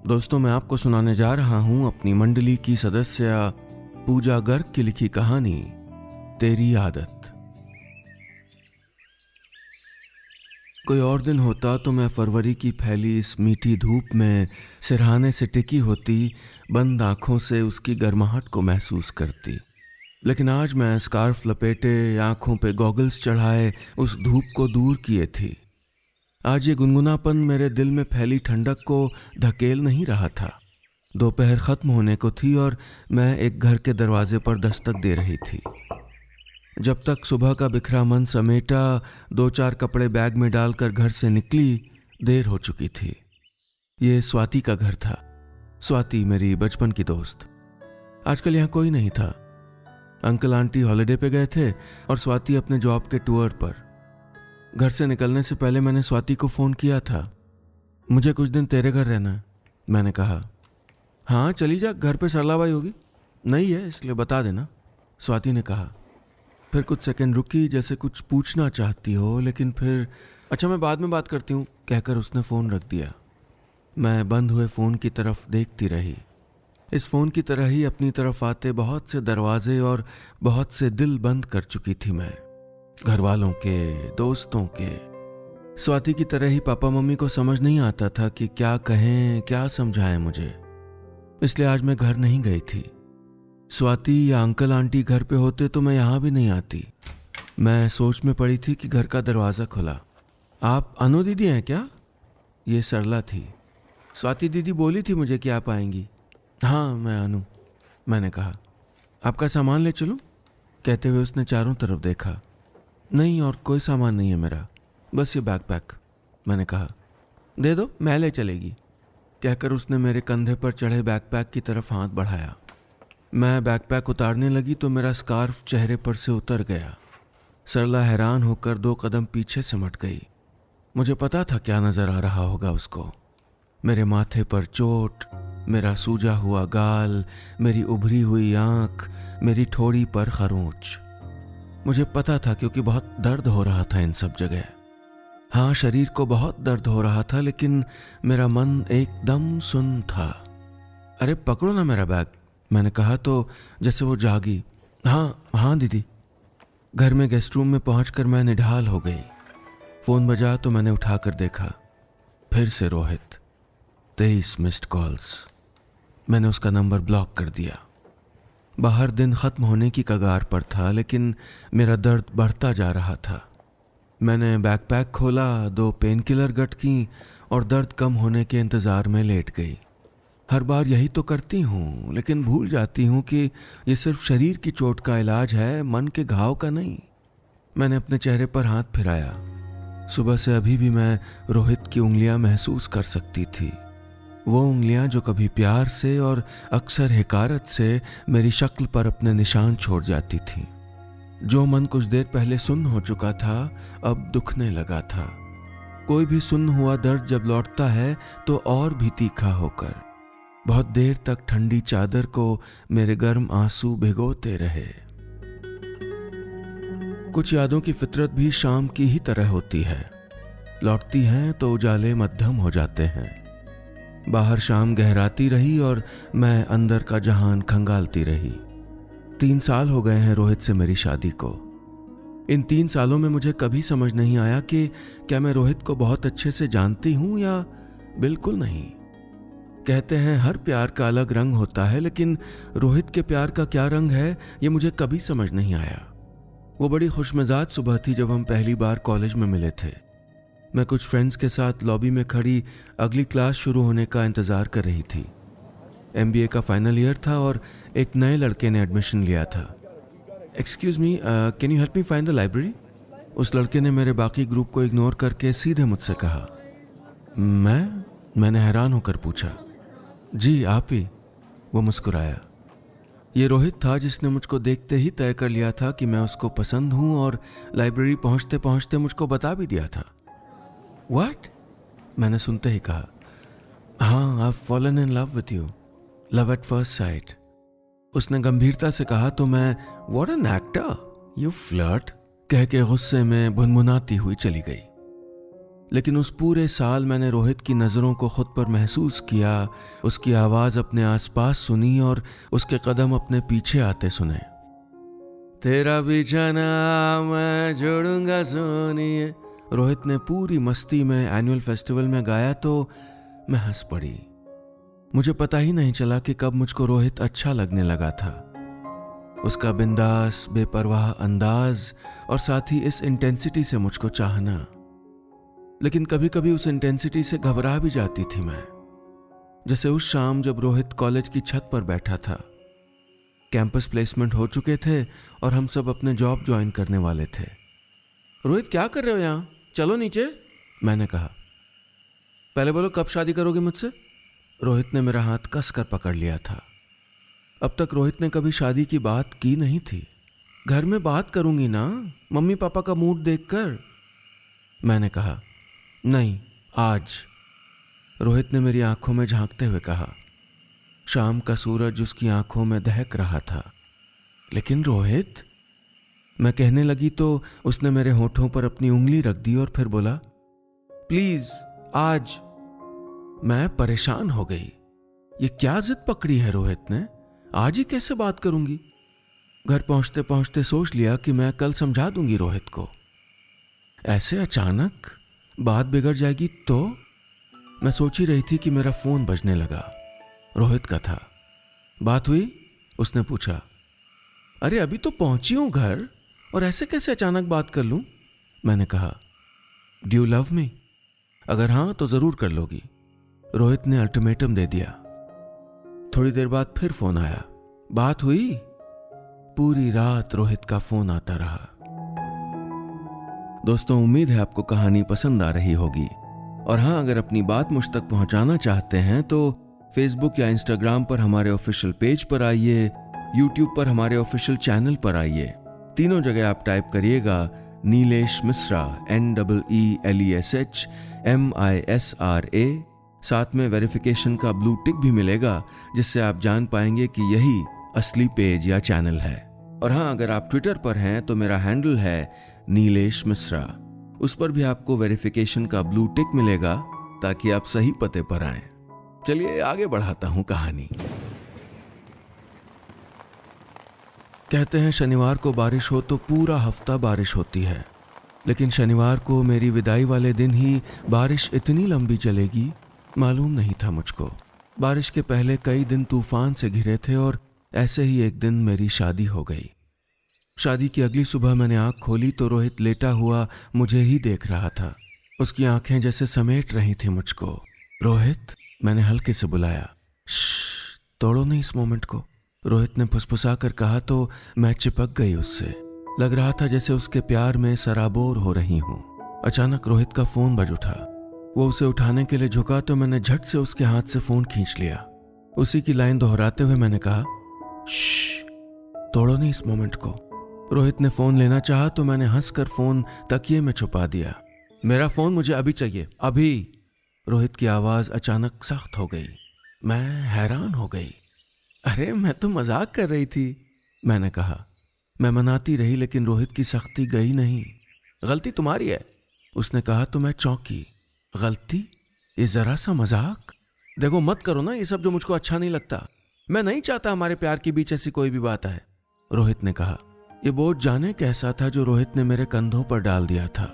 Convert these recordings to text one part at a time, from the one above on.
दोस्तों, मैं आपको सुनाने जा रहा हूं अपनी मंडली की सदस्य पूजा गर्ग की लिखी कहानी तेरी आदत। कोई और दिन होता तो मैं फरवरी की फैली इस मीठी धूप में सिरहाने से टिकी होती, बंद आंखों से उसकी गर्माहट को महसूस करती। लेकिन आज मैं स्कार्फ लपेटे, आंखों पे गॉगल्स चढ़ाए उस धूप को दूर किए थी। आज ये गुनगुनापन मेरे दिल में फैली ठंडक को धकेल नहीं रहा था। दोपहर खत्म होने को थी और मैं एक घर के दरवाजे पर दस्तक दे रही थी। जब तक सुबह का बिखरा मन समेटा, 2-4 कपड़े बैग में डालकर घर से निकली, देर हो चुकी थी। ये स्वाति का घर था। स्वाति मेरी बचपन की दोस्त। आजकल यहाँ कोई नहीं था। अंकल आंटी हॉलिडे पे गए थे और स्वाति अपने जॉब के टूर पर। घर से निकलने से पहले मैंने स्वाति को फ़ोन किया था। मुझे कुछ दिन तेरे घर रहना है, मैंने कहा। हाँ चली जा, घर पे सरलाबाई होगी। नहीं है इसलिए बता देना, स्वाति ने कहा। फिर कुछ सेकंड रुकी, जैसे कुछ पूछना चाहती हो, लेकिन फिर अच्छा मैं बाद में बात करती हूँ कहकर उसने फ़ोन रख दिया। मैं बंद हुए फ़ोन की तरफ देखती रही। इस फ़ोन की तरह ही अपनी तरफ आते बहुत से दरवाजे और बहुत से दिल बंद कर चुकी थी मैं, घर वालों के, दोस्तों के। स्वाति की तरह ही पापा मम्मी को समझ नहीं आता था कि क्या कहें, क्या समझाएं मुझे। इसलिए आज मैं घर नहीं गई थी। स्वाति या अंकल आंटी घर पे होते तो मैं यहाँ भी नहीं आती। मैं सोच में पड़ी थी कि घर का दरवाज़ा खुला। आप अनु दीदी हैं क्या? ये सरला थी। स्वाति दीदी बोली थी मुझे कि आप आएंगी। हाँ मैं अनु, मैंने कहा। आपका सामान ले चलूं? कहते हुए उसने चारों तरफ देखा। नहीं, और कोई सामान नहीं है मेरा, बस ये बैकपैक, मैंने कहा। दे दो, मैं ले चलेगी, कहकर उसने मेरे कंधे पर चढ़े बैकपैक की तरफ हाथ बढ़ाया। मैं बैकपैक उतारने लगी तो मेरा स्कार्फ चेहरे पर से उतर गया। सरला हैरान होकर 2 कदम पीछे सिमट गई। मुझे पता था क्या नज़र आ रहा होगा उसको। मेरे माथे पर चोट, मेरा सूजा हुआ गाल, मेरी उभरी हुई आँख, मेरी ठोड़ी पर खरोंच। मुझे पता था क्योंकि बहुत दर्द हो रहा था इन सब जगह। हाँ, शरीर को बहुत दर्द हो रहा था, लेकिन मेरा मन एकदम सुन्न था। अरे पकड़ो ना मेरा बैग, मैंने कहा तो जैसे वो जागी। हाँ दीदी। घर में गेस्ट रूम में पहुंचकर मैं निढाल हो गई। फ़ोन बजा तो मैंने उठाकर देखा। फिर से रोहित। 23 missed calls. मैंने उसका नंबर ब्लॉक कर दिया। बाहर दिन ख़त्म होने की कगार पर था, लेकिन मेरा दर्द बढ़ता जा रहा था। मैंने बैकपैक खोला, 2 पेन किलर गटकी और दर्द कम होने के इंतज़ार में लेट गई। हर बार यही तो करती हूँ, लेकिन भूल जाती हूँ कि ये सिर्फ शरीर की चोट का इलाज है, मन के घाव का नहीं। मैंने अपने चेहरे पर हाथ फिराया। सुबह से अभी भी मैं रोहित की उंगलियाँ महसूस कर सकती थी। वो उंगलियां जो कभी प्यार से और अक्सर हिकारत से मेरी शक्ल पर अपने निशान छोड़ जाती थीं। जो मन कुछ देर पहले सुन्न हो चुका था, अब दुखने लगा था। कोई भी सुन्न हुआ दर्द जब लौटता है तो और भी तीखा होकर। बहुत देर तक ठंडी चादर को मेरे गर्म आंसू भिगोते रहे। कुछ यादों की फितरत भी शाम की ही तरह होती है। लौटती हैं तो उजाले मध्यम हो जाते हैं। बाहर शाम गहराती रही और मैं अंदर का जहान खंगालती रही। 3 साल हो गए हैं रोहित से मेरी शादी को। इन 3 सालों में मुझे कभी समझ नहीं आया कि क्या मैं रोहित को बहुत अच्छे से जानती हूं या बिल्कुल नहीं। कहते हैं हर प्यार का अलग रंग होता है, लेकिन रोहित के प्यार का क्या रंग है ये मुझे कभी समझ नहीं आया। वो बड़ी खुशमिजाज सुबह थी जब हम पहली बार कॉलेज में मिले थे। मैं कुछ फ्रेंड्स के साथ लॉबी में खड़ी अगली क्लास शुरू होने का इंतज़ार कर रही थी। MBA का फाइनल ईयर था और एक नए लड़के ने एडमिशन लिया था। Excuse me, can you help me find the library? उस लड़के ने मेरे बाकी ग्रुप को इग्नोर करके सीधे मुझसे कहा। मैंने हैरान होकर पूछा। जी आप ही। वो मुस्कुराया। ये रोहित था जिसने मुझको देखते ही तय कर लिया था कि मैं उसको पसंद हूँ और लाइब्रेरी पहुँचते पहुँचते मुझको बता भी दिया था। What? मैंने सुनते ही कहा। हाँ, I've fallen in love with you. Love at first sight. उसने गंभीरता से कहा तो मैं What an actor, you flirt, कह के गुस्से में भुनभुनाती हुई चली गई। लेकिन उस पूरे साल मैंने रोहित की नज़रों को खुद पर महसूस किया, उसकी आवाज़ अपने आसपास सुनी और उसके कदम अपने पीछे आते सुने। तेरा बिछाना मैं जोड़ूंगा सोनिए, रोहित ने पूरी मस्ती में एनुअल फेस्टिवल में गाया तो मैं हंस पड़ी। मुझे पता ही नहीं चला कि कब मुझको रोहित अच्छा लगने लगा था। उसका बिंदास बेपरवाह अंदाज और साथ ही इस इंटेंसिटी से मुझको चाहना। लेकिन कभी कभी उस इंटेंसिटी से घबरा भी जाती थी मैं, जैसे उस शाम जब रोहित कॉलेज की छत पर बैठा था। कैंपस प्लेसमेंट हो चुके थे और हम सब अपने जॉब ज्वाइन करने वाले थे। रोहित क्या कर रहे हो यहाँ, चलो नीचे, मैंने कहा। पहले बोलो कब शादी करोगे मुझसे। रोहित ने मेरा हाथ कस कर पकड़ लिया था। अब तक रोहित ने कभी शादी की बात की नहीं थी। घर में बात करूंगी ना, मम्मी पापा का मूड देखकर, मैंने कहा। नहीं, आज, रोहित ने मेरी आंखों में झांकते हुए कहा। शाम का सूरज उसकी आंखों में दहक रहा था। लेकिन रोहित, मैं कहने लगी तो उसने मेरे होठों पर अपनी उंगली रख दी और फिर बोला, प्लीज आज। मैं परेशान हो गई। ये क्या जिद पकड़ी है रोहित ने, आज ही कैसे बात करूंगी। घर पहुंचते पहुंचते सोच लिया कि मैं कल समझा दूंगी रोहित को। ऐसे अचानक बात बिगड़ जाएगी तो। मैं सोच ही रही थी कि मेरा फोन बजने लगा। रोहित का था। बात हुई, उसने पूछा। अरे अभी तो पहुंची हूं घर, और ऐसे कैसे अचानक बात कर लूं, मैंने कहा। डू यू लव मी, अगर हां तो जरूर कर लोगी, रोहित ने अल्टीमेटम दे दिया। थोड़ी देर बाद फिर फोन आया। बात हुई। पूरी रात रोहित का फोन आता रहा। दोस्तों, उम्मीद है आपको कहानी पसंद आ रही होगी। और हाँ, अगर अपनी बात मुझ तक पहुंचाना चाहते हैं तो फेसबुक या इंस्टाग्राम पर हमारे ऑफिशियल पेज पर आइए, यूट्यूब पर हमारे ऑफिशियल चैनल पर आइए। तीनों जगह आप टाइप करिएगा नीलेश मिश्रा, NEELESHMISRA। साथ में वेरिफिकेशन का ब्लू टिक भी मिलेगा, जिससे आप जान पाएंगे कि यही असली पेज या चैनल है। और हाँ, अगर आप ट्विटर पर हैं तो मेरा हैंडल है नीलेश मिश्रा। उस पर भी आपको वेरिफिकेशन का ब्लू टिक मिलेगा, ताकि आप सही पते पर आएं। चलिए आगे बढ़ाता हूं कहानी। कहते हैं शनिवार को बारिश हो तो पूरा हफ्ता बारिश होती है, लेकिन शनिवार को मेरी विदाई वाले दिन ही बारिश इतनी लंबी चलेगी, मालूम नहीं था मुझको। बारिश के पहले कई दिन तूफान से घिरे थे और ऐसे ही एक दिन मेरी शादी हो गई। शादी की अगली सुबह मैंने आंख खोली तो रोहित लेटा हुआ मुझे ही देख रहा था। उसकी आंखें जैसे समेट रही थी मुझको। रोहित, मैंने हल्के से बुलाया। श्श, तोड़ो नहीं इस मोमेंट को, रोहित ने फुसफुसा कर कहा तो मैं चिपक गई उससे। लग रहा था जैसे उसके प्यार में सराबोर हो रही हूं। अचानक रोहित का फोन बज उठा। वो उसे उठाने के लिए झुका तो मैंने झट से उसके हाथ से फोन खींच लिया। उसी की लाइन दोहराते हुए मैंने कहा, श्श, तोड़ो नहीं इस मोमेंट को। रोहित ने फोन लेना चाहा तो मैंने हंसकर फोन तकिए में छुपा दिया। मेरा फोन मुझे अभी चाहिए, अभी। रोहित की आवाज अचानक सख्त हो गई। मैं हैरान हो गई। अरे मैं तो मजाक कर रही थी, मैंने कहा। मैं मनाती रही लेकिन रोहित की सख्ती गई नहीं। गलती तुम्हारी है, उसने कहा तो मैं चौंकी। गलती? ये जरा सा मजाक? देखो मत करो ना ये सब जो मुझको अच्छा नहीं लगता। मैं नहीं चाहता हमारे प्यार के बीच ऐसी कोई भी बात है, रोहित ने कहा। ये बोझ जाने कैसा था जो रोहित ने मेरे कंधों पर डाल दिया था।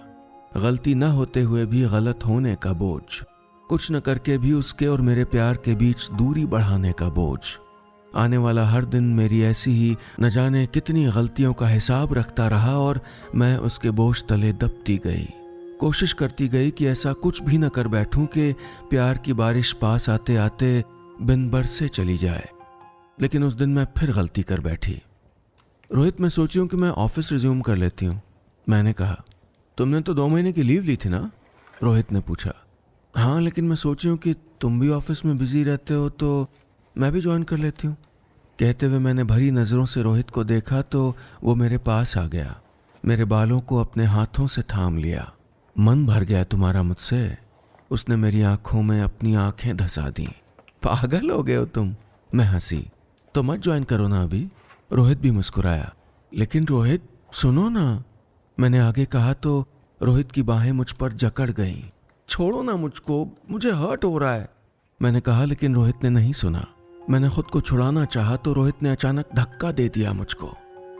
गलती न होते हुए भी गलत होने का बोझ, कुछ न करके भी उसके और मेरे प्यार के बीच दूरी बढ़ाने का बोझ। आने वाला हर दिन मेरी ऐसी ही न जाने कितनी गलतियों का हिसाब रखता रहा और मैं उसके बोझ तले दबती गई। कोशिश करती गई कि ऐसा कुछ भी न कर बैठूं कि प्यार की बारिश पास आते आते बिन बरसे चली जाए। लेकिन उस दिन मैं फिर गलती कर बैठी। रोहित, मैं सोची हूं कि मैं ऑफिस रिज्यूम कर लेती हूँ, मैंने कहा। तुमने तो 2 महीने की लीव ली थी ना, रोहित ने पूछा। हाँ, लेकिन मैं सोची हूँ कि तुम भी ऑफिस में बिजी रहते हो तो मैं भी ज्वाइन कर लेती हूँ। कहते हुए मैंने भरी नज़रों से रोहित को देखा तो वो मेरे पास आ गया। मेरे बालों को अपने हाथों से थाम लिया। मन भर गया तुम्हारा मुझसे, उसने मेरी आंखों में अपनी आंखें धंसा दी। पागल हो गए हो तुम, मैं हंसी। तो मत ज्वाइन करो ना अभी, रोहित भी मुस्कुराया। लेकिन रोहित सुनो ना, मैंने आगे कहा तो रोहित की बाहें मुझ पर जकड़ गईं। छोड़ो ना मुझको, मुझे हर्ट हो रहा है। मैंने कहा, लेकिन रोहित ने नहीं सुना। मैंने खुद को छुड़ाना चाहा तो रोहित ने अचानक धक्का दे दिया मुझको।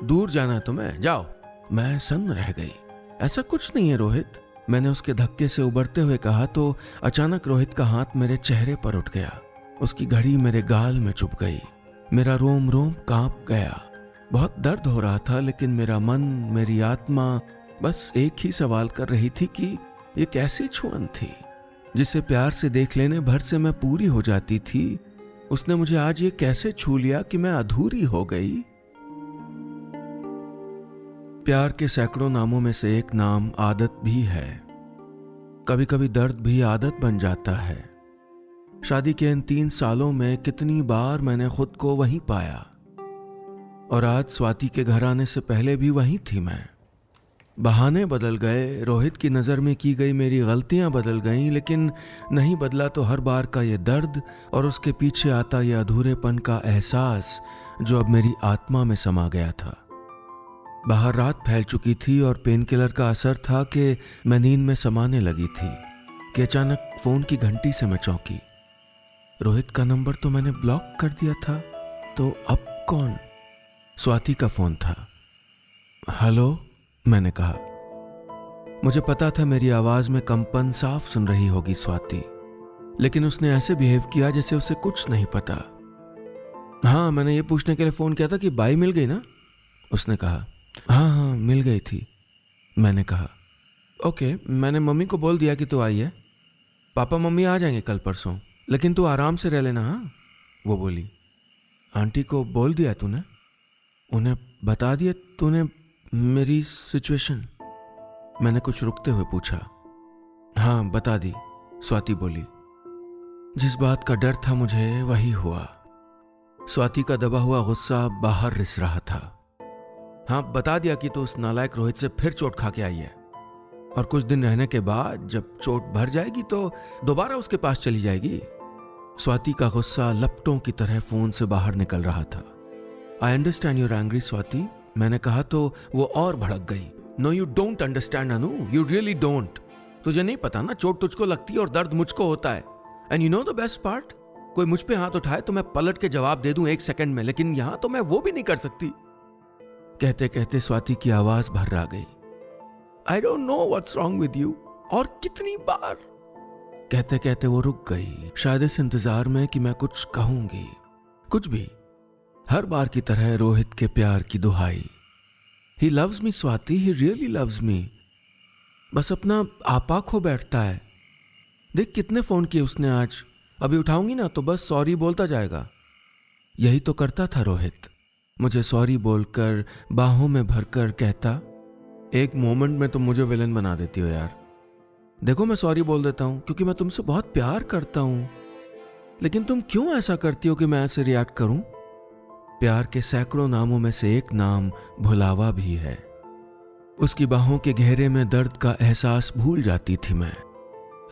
दूर जाना है तुम्हें, जाओ। मैं सन्न रह गई। ऐसा कुछ नहीं है रोहित, मैंने उसके धक्के से उबरते हुए कहा तो अचानक रोहित का हाथ मेरे चेहरे पर उठ गया। उसकी घड़ी मेरे गाल में चुभ गई। मेरा रोम रोम कांप गया। बहुत दर्द हो रहा था, लेकिन मेरा मन, मेरी आत्मा बस एक ही सवाल कर रही थी कि ये कैसी छुअन थी जिसे प्यार से देख लेने भर से मैं पूरी हो जाती थी। उसने मुझे आज ये कैसे छू लिया कि मैं अधूरी हो गई। प्यार के सैकड़ों नामों में से एक नाम आदत भी है। कभी कभी दर्द भी आदत बन जाता है। शादी के इन 3 सालों में कितनी बार मैंने खुद को वहीं पाया, और आज स्वाति के घर आने से पहले भी वहीं थी मैं। बहाने बदल गए, रोहित की नज़र में की गई मेरी गलतियां बदल गईं, लेकिन नहीं बदला तो हर बार का ये दर्द और उसके पीछे आता ये अधूरेपन का एहसास जो अब मेरी आत्मा में समा गया था। बाहर रात फैल चुकी थी और पेन किलर का असर था कि मैं नींद में समाने लगी थी कि अचानक फोन की घंटी से मैं चौंकी। रोहित का नंबर तो मैंने ब्लॉक कर दिया था, तो अब कौन? स्वाति का फोन था। हेलो, मैंने कहा। मुझे पता था मेरी आवाज में कंपन साफ सुन रही होगी स्वाति, लेकिन उसने ऐसे बिहेव किया जैसे उसे कुछ नहीं पता। हाँ, मैंने ये पूछने के लिए फोन किया था कि बाई मिल गई ना? उसने कहा। हाँ, मिल गई थी, मैंने कहा। ओके, मैंने मम्मी को बोल दिया कि तू आई है। पापा मम्मी आ जाएंगे कल परसों, लेकिन तू आराम से रह लेना। हाँ, वो बोली। आंटी को बोल दिया तूने? उन्हें बता दिया तूने मेरी सिचुएशन? मैंने कुछ रुकते हुए पूछा। हाँ, बता दी, स्वाति बोली। जिस बात का डर था मुझे वही हुआ। स्वाति का दबा हुआ गुस्सा बाहर रिस रहा था। हाँ, बता दिया कि तू उस नालायक रोहित से फिर चोट खा के आई है, और कुछ दिन रहने के बाद जब चोट भर जाएगी तो दोबारा उसके पास चली जाएगी। स्वाति का गुस्सा लपटों की तरह फोन से बाहर निकल रहा था। I understand your angry Swati, मैंने कहा तो वो और भड़क गई। No you don't understand Anu, you really don't. तुझे नहीं पता ना, चोट तुझको लगती है और दर्द मुझको होता है। And you know the best part, कोई मुझ पे हाथ उठाए तो मैं पलट के जवाब दे दूं 1 सेकंड में, लेकिन यहां तो मैं वो भी नहीं कर सकती। कहते कहते स्वाति की आवाज भर्रा गई। I don't know what's wrong with you. और कितनी बार? कहते कहते वो रुक गई, शायद इस इंतजार में कि मैं कुछ कहूंगी। कुछ भी, हर बार की तरह रोहित के प्यार की दुहाई। He loves me Swati, he really loves me। बस अपना आपा खो बैठता है। देख कितने फोन किए उसने आज, अभी उठाऊंगी ना तो बस सॉरी बोलता जाएगा। यही तो करता था रोहित, मुझे सॉरी बोलकर बाहों में भरकर कहता, एक मोमेंट में तुम मुझे विलन बना देती हो यार। देखो मैं सॉरी बोल देता हूं क्योंकि मैं तुमसे बहुत प्यार करता हूं, लेकिन तुम क्यों ऐसा करती हो कि मैं ऐसे रिएक्ट करूं? प्यार के सैकड़ों नामों में से एक नाम भुलावा भी है। उसकी बाहों के घेरे में दर्द का एहसास भूल जाती थी मैं।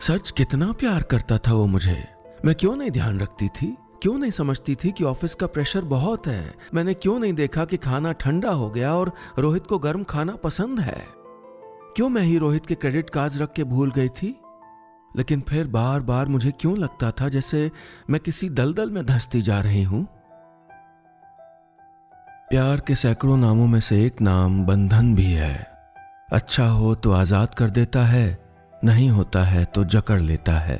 सच कितना प्यार करता था वो मुझे। मैं क्यों नहीं ध्यान रखती थी? क्यों नहीं समझती थी कि ऑफिस का प्रेशर बहुत है? मैंने क्यों नहीं देखा कि खाना ठंडा हो गया और रोहित को गर्म खाना पसंद है? क्यों मैं ही रोहित के क्रेडिट कार्ड्स रख के भूल गई थी? लेकिन फिर बार बार मुझे क्यों लगता था जैसे मैं किसी दलदल में धंसती जा रही हूं। प्यार के सैकड़ों नामों में से एक नाम बंधन भी है। अच्छा हो तो आजाद कर देता है, नहीं होता है तो जकड़ लेता है।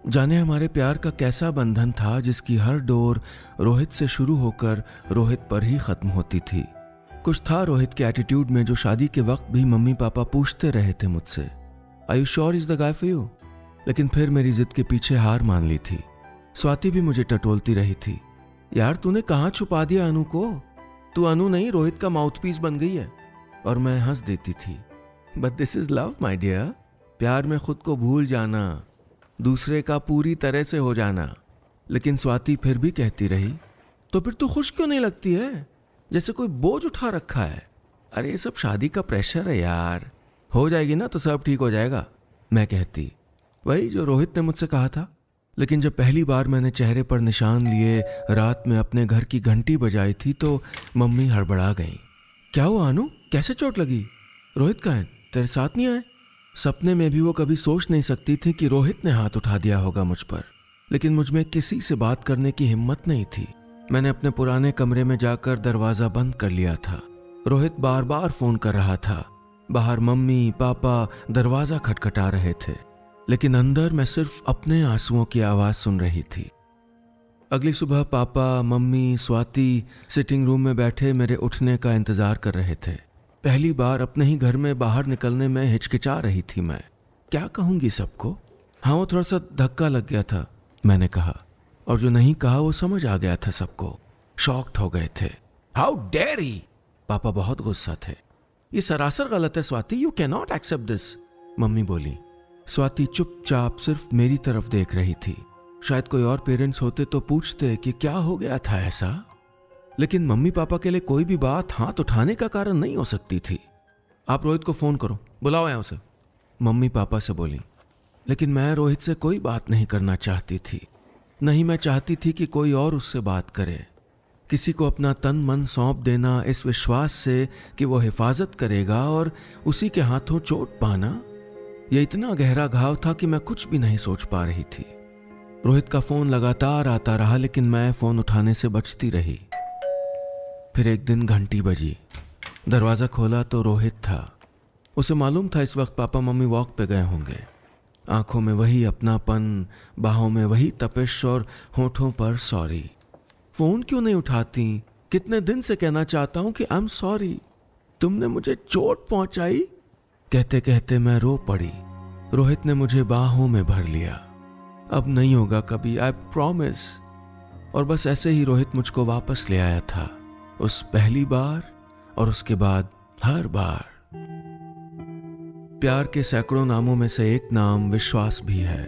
जाने हमारे प्यार का कैसा बंधन था जिसकी हर डोर रोहित से शुरू होकर रोहित पर ही खत्म होती थी। कुछ था रोहित के एटीट्यूड में जो शादी के वक्त भी मम्मी पापा पूछते रहे थे मुझसे, are you sure is the guy for you? लेकिन फिर मेरी जिद के पीछे हार मान ली थी। स्वाति भी मुझे टटोलती रही थी, यार तूने कहाँ छुपा दिया अनु को? तू अनु नहीं रोहित का माउथपीस बन गई है। और मैं हंस देती थी, but this is love my dear. प्यार में खुद को भूल जाना, दूसरे का पूरी तरह से हो जाना। लेकिन स्वाति फिर भी कहती रही, तो फिर तू खुश क्यों नहीं लगती है? जैसे कोई बोझ उठा रखा है। अरे ये सब शादी का प्रेशर है यार, हो जाएगी ना तो सब ठीक हो जाएगा। मैं कहती, वही जो रोहित ने मुझसे कहा था। लेकिन जब पहली बार मैंने चेहरे पर निशान लिए रात में अपने घर की घंटी बजाई थी तो मम्मी हड़बड़ा गई। क्या हुआ अनु, कैसे चोट लगी? रोहित कहाँ है, तेरे साथ नहीं आए? सपने में भी वो कभी सोच नहीं सकती थी कि रोहित ने हाथ उठा दिया होगा मुझ पर, लेकिन मुझ में किसी से बात करने की हिम्मत नहीं थी। मैंने अपने पुराने कमरे में जाकर दरवाजा बंद कर लिया था। रोहित बार बार फोन कर रहा था। बाहर मम्मी पापा दरवाजा खटखटा रहे थे, लेकिन अंदर मैं सिर्फ अपने आंसुओं की आवाज सुन रही थी। अगली सुबह पापा, मम्मी, स्वाति सिटिंग रूम में बैठे मेरे उठने का इंतजार कर रहे थे। पहली बार अपने ही घर में बाहर निकलने में हिचकिचा रही थी मैं। क्या कहूंगी सबको? हाँ, वो थोड़ा सा धक्का लग गया था, मैंने कहा, और जो नहीं कहा वो समझ आ गया था सबको। शॉक्ड हो गए थे। How dare he! पापा बहुत गुस्सा थे। ये सरासर गलत है Swati, you can not accept this, मम्मी बोली। स्वाति चुपचाप सिर्फ मेरी तरफ देख रही थी। शायद कोई और पेरेंट्स होते तो पूछते कि क्या हो गया था ऐसा, लेकिन मम्मी पापा के लिए कोई भी बात हाथ उठाने का कारण नहीं हो सकती थी। आप रोहित को फोन करो, बुलाओ यहाँ उसे, मम्मी पापा से बोली। लेकिन मैं रोहित से कोई बात नहीं करना चाहती थी। नहीं, मैं चाहती थी कि कोई और उससे बात करे, किसी को अपना तन मन सौंप देना इस विश्वास से कि वो हिफाजत करेगा और उसी के हाथों चोट पाना। यह इतना गहरा घाव था कि मैं कुछ भी नहीं सोच पा रही थी। रोहित का फोन लगातार आता रहा, लेकिन मैं फोन उठाने से बचती रही। फिर एक दिन घंटी बजी। दरवाजा खोला तो रोहित था। उसे मालूम था इस वक्त पापा मम्मी वॉक पे गए होंगे। आंखों में वही अपनापन, बाहों में वही तपिश और होठों पर सॉरी। फोन क्यों नहीं उठाती? कितने दिन से कहना चाहता हूं कि आई एम सॉरी, तुमने मुझे चोट पहुंचाई। कहते कहते मैं रो पड़ी। रोहित ने मुझे बाहों में भर लिया। अब नहीं होगा कभी, आई प्रॉमिस। और बस ऐसे ही रोहित मुझको वापस ले आया था, उस पहली बार और उसके बाद हर बार। प्यार के सैकड़ों नामों में से एक नाम विश्वास भी है,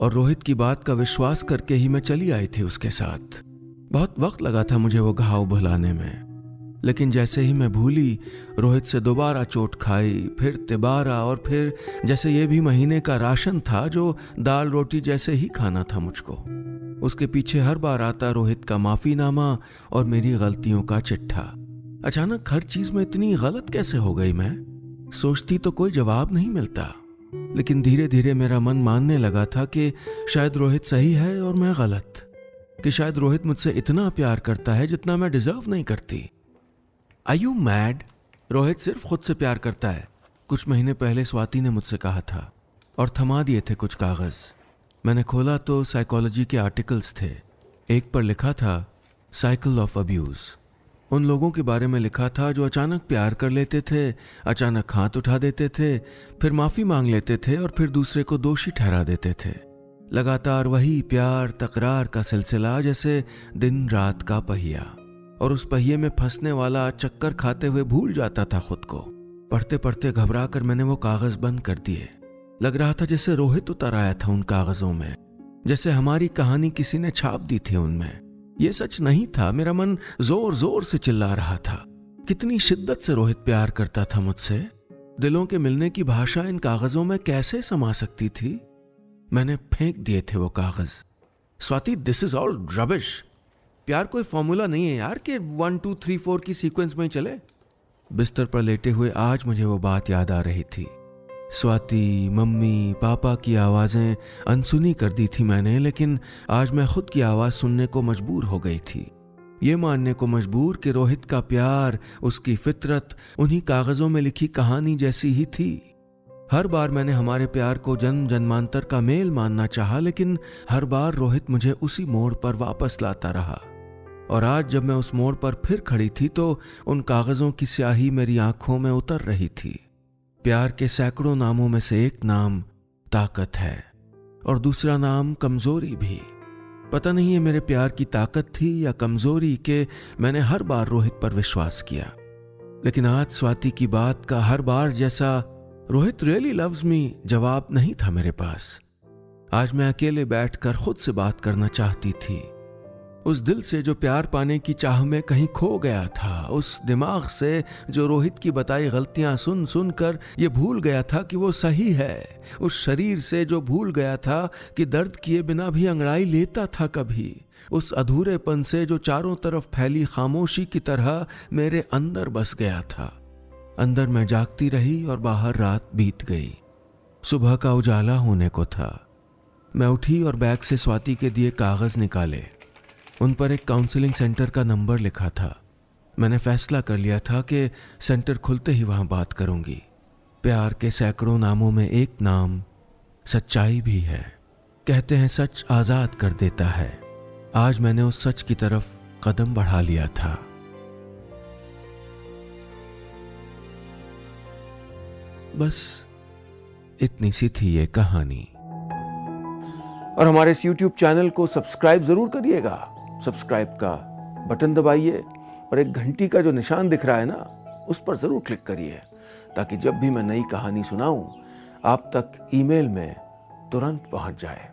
और रोहित की बात का विश्वास करके ही मैं चली आई थी उसके साथ। बहुत वक्त लगा था मुझे वो घाव भुलाने में, लेकिन जैसे ही मैं भूली, रोहित से दोबारा चोट खाई, फिर तिबारा, और फिर जैसे ये भी महीने का राशन था जो दाल रोटी जैसे ही खाना था मुझको। उसके पीछे हर बार आता रोहित का माफीनामा और मेरी गलतियों का चिट्ठा। अचानक हर चीज में इतनी गलत कैसे हो गई मैं? सोचती तो कोई जवाब नहीं मिलता, लेकिन धीरे धीरे मेरा मन मानने लगा था कि शायद रोहित सही है और मैं गलत, कि शायद रोहित मुझसे इतना प्यार करता है जितना मैं डिजर्व नहीं करती। Are you mad? रोहित सिर्फ खुद से प्यार करता है, कुछ महीने पहले स्वाति ने मुझसे कहा था, और थमा दिए थे कुछ कागज। मैंने खोला तो साइकोलॉजी के आर्टिकल्स थे। एक पर लिखा था साइकिल ऑफ अब्यूज। उन लोगों के बारे में लिखा था जो अचानक प्यार कर लेते थे, अचानक हाथ उठा देते थे, फिर माफी मांग लेते थे और फिर दूसरे को दोषी ठहरा देते थे। लगातार वही प्यार तकरार का सिलसिला, जैसे दिन रात का पहिया, और उस पहिए में फंसने वाला चक्कर खाते हुए भूल जाता था खुद को। पढ़ते पढ़ते घबरा कर मैंने वो कागज बंद कर दिए। लग रहा था जैसे रोहित उतर आया था उन कागजों में, जैसे हमारी कहानी किसी ने छाप दी थी उनमें। ये सच नहीं था। मेरा मन जोर जोर से चिल्ला रहा था। कितनी शिद्दत से रोहित प्यार करता था मुझसे। दिलों के मिलने की भाषा इन कागजों में कैसे समा सकती थी? मैंने फेंक दिए थे वो कागज। Swati, this is all rubbish. प्यार कोई फॉर्मूला नहीं है यार कि 1 2 3 4 की सीक्वेंस में ही चले। बिस्तर पर लेटे हुए आज मुझे वो बात याद आ रही थी। स्वाति, मम्मी, पापा की आवाजें अनसुनी कर दी थी मैंने, लेकिन आज मैं खुद की आवाज सुनने को मजबूर हो गई थी। ये मानने को मजबूर कि रोहित का प्यार, उसकी फितरत उन्हीं कागजों में लिखी कहानी जैसी ही थी। हर बार मैंने हमारे प्यार को जन्म जन्मांतर का मेल मानना चाहा, लेकिन हर बार रोहित मुझे उसी मोड़ पर वापस लाता रहा। और आज जब मैं उस मोड़ पर फिर खड़ी थी तो उन कागजों की स्याही मेरी आंखों में उतर रही थी। प्यार के सैकड़ों नामों में से एक नाम ताकत है, और दूसरा नाम कमजोरी भी। पता नहीं ये मेरे प्यार की ताकत थी या कमजोरी कि मैंने हर बार रोहित पर विश्वास किया। लेकिन आज स्वाति की बात का हर बार जैसा रोहित रियली लव्स मी जवाब नहीं था मेरे पास। आज मैं अकेले बैठकर खुद से बात करना चाहती थी, उस दिल से जो प्यार पाने की चाह में कहीं खो गया था, उस दिमाग से जो रोहित की बताई गलतियां सुन सुन कर ये भूल गया था कि वो सही है, उस शरीर से जो भूल गया था कि दर्द किए बिना भी अंगड़ाई लेता था कभी, उस अधूरेपन से जो चारों तरफ फैली खामोशी की तरह मेरे अंदर बस गया था। अंदर मैं जागती रही और बाहर रात बीत गई। सुबह का उजाला होने को था। मैं उठी और बैग से स्वाति के दिए कागज निकाले। उन पर एक काउंसलिंग सेंटर का नंबर लिखा था। मैंने फैसला कर लिया था कि सेंटर खुलते ही वहां बात करूंगी। प्यार के सैकड़ों नामों में एक नाम सच्चाई भी है। कहते हैं सच आजाद कर देता है। आज मैंने उस सच की तरफ कदम बढ़ा लिया था। बस इतनी सी थी ये कहानी। और हमारे इस YouTube चैनल को सब्सक्राइब जरूर करिएगा। सब्सक्राइब का बटन दबाइए और एक घंटी का जो निशान दिख रहा है ना, उस पर जरूर क्लिक करिए, ताकि जब भी मैं नई कहानी सुनाऊं आप तक ईमेल में तुरंत पहुंच जाए।